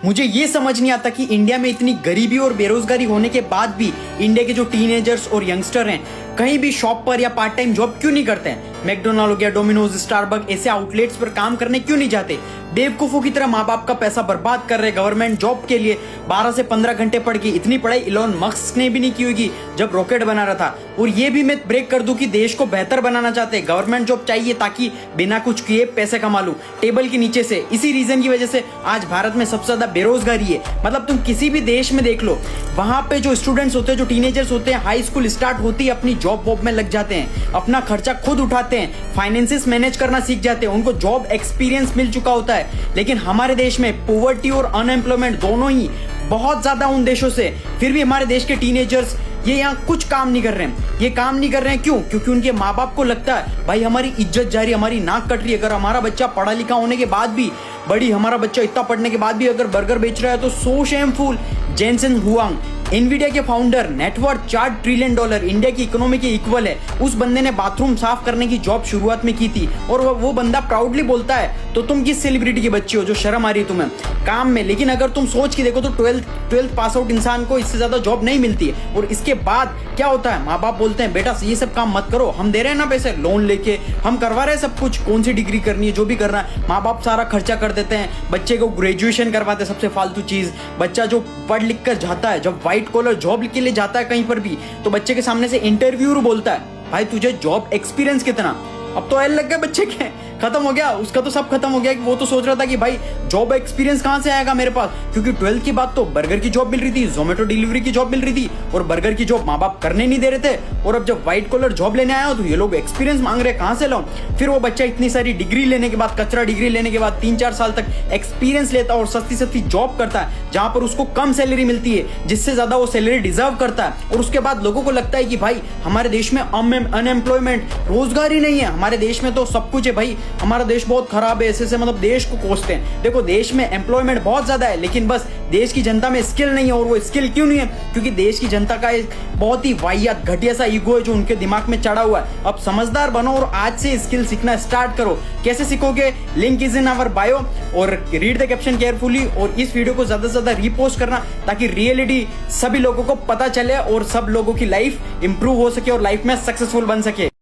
मुझे ये समझ नहीं आता कि इंडिया में इतनी गरीबी और बेरोजगारी होने के बाद भी इंडिया के जो टीनेजर्स और यंगस्टर हैं कहीं भी शॉप पर या पार्ट टाइम जॉब क्यों नहीं करते हैं। मैकडोनाल्ड हो गया, डोमिनोज, स्टारबक ऐसे आउटलेट्स पर काम करने क्यों नहीं जाते। बेवकूफों की तरह माँ बाप का पैसा बर्बाद कर रहे गवर्नमेंट जॉब के लिए। 12 से 15 घंटे पढ़ के इतनी पढ़ाई इलॉन मस्क ने भी नहीं की होगी जब रॉकेट बना रहा था। और ये भी मैं ब्रेक कर दूं कि देश को बेहतर बनाना चाहते हैं, गवर्नमेंट जॉब चाहिए ताकि बिना कुछ किए पैसे कमा लूं टेबल के नीचे से। इसी रीजन की वजह से आज भारत में सबसे ज्यादा बेरोजगारी है। मतलब तुम किसी भी देश में देख लो, वहां पे जो स्टूडेंट्स होते हैं, जो टीनेजर्स होते हैं, हाई स्कूल स्टार्ट होती है अपनी जॉब वॉब में लग जाते हैं, अपना खर्चा खुद उठाते हैं, फाइनेंसेस मैनेज करना सीख जाते हैं, उनको जॉब एक्सपीरियंस मिल चुका होता है। लेकिन हमारे देश में पॉवर्टी और अनएम्प्लॉयमेंट दोनों ही बहुत ज्यादा उन देशों से, फिर भी हमारे देश के टीनेजर्स ये यहाँ कुछ काम नहीं कर रहे हैं। ये काम नहीं कर रहे हैं क्यों? क्योंकि उनके माँ बाप को लगता है भाई हमारी इज्जत जा रही है, हमारी नाक कट रही है। अगर हमारा बच्चा पढ़ा लिखा होने के बाद भी, हमारा बच्चा इतना पढ़ने के बाद भी अगर बर्गर बेच रहा है तो सो शेमफुल। जेनसेन हुआंग, एनवीडिया के फाउंडर, नेटवर्थ $4 ट्रिलियन, इंडिया की इकोनॉमी के इक्वल है। उस बंदे ने बाथरूम साफ करने की जॉब शुरुआत में की थी और वो बंदा प्राउडली बोलता है तो तुम किस सेलिब्रिटी की बच्ची हो जो शर्म आ रही है तुम्हें काम में। लेकिन अगर तुम सोच के देखो तो 12th पास आउट इंसान को इससे ज्यादा जॉब नहीं मिलती है। और इसके बाद क्या होता है, माँ बाप बोलते हैं बेटा ये सब काम मत करो, हम दे रहे हैं ना पैसे, लोन लेके हम करवा रहे हैं सब कुछ, कौन सी डिग्री करनी है जो भी करना है, माँ बाप सारा खर्चा कर देते हैं, बच्चे को ग्रेजुएशन करवाते हैं, सबसे फालतू चीज। बच्चा जो पढ़ लिख कर जाता है, जब व्हाइट कॉलर जॉब के लिए जाता है कहीं पर भी, तो बच्चे के सामने से इंटरव्यूअर बोलता है भाई तुझे जॉब एक्सपीरियंस कितना। अब तो एल लग गया बच्चे के, खत्म हो गया उसका, तो सब खत्म हो गया। कि वो तो सोच रहा था कि भाई जॉब एक्सपीरियंस कहां से आएगा मेरे पास, क्योंकि 12th की बात तो बर्गर की जॉब मिल रही थी, जोमेटो डिलीवरी की जॉब मिल रही थी और बर्गर की जॉब माँ बाप करने नहीं दे रहे थे। और अब जब व्हाइट कॉलर जॉब लेने आया तो ये लोग एक्सपीरियंस मांग रहे, कहां से लाऊं। फिर वो बच्चा इतनी सारी डिग्री लेने के बाद, कचरा डिग्री लेने के बाद 3-4 साल तक एक्सपीरियंस लेता और सस्ती सस्ती जॉब करता है जहां पर उसको कम सैलरी मिलती है, जिससे ज्यादा वो सैलरी डिजर्व करता है। और उसके बाद लोगों को लगता है कि भाई हमारे देश में अनएम्प्लॉयमेंट, रोजगार ही नहीं है, हमारे देश में तो सब कुछ है भाई, हमारा देश बहुत खराब है, ऐसे मतलब देश को कोसते हैं। देखो देश में एम्प्लॉयमेंट बहुत ज्यादा है लेकिन बस देश की जनता में स्किल नहीं है। और वो स्किल क्यों नहीं है? क्योंकि देश की जनता का एक बहुत ही वाहियात घटिया सा ईगो है जो उनके दिमाग में चढ़ा हुआ है। अब समझदार बनो और आज से स्किल सीखना स्टार्ट करो। कैसे सीखोगे? Link is in our bio और रीड द कैप्शन केयरफुली और इस वीडियो को ज्यादा से ज्यादा रीपोस्ट करना ताकि रियलिटी सभी लोगों को पता चले और सब लोगों की लाइफ इंप्रूव हो सके और लाइफ में सक्सेसफुल बन सके।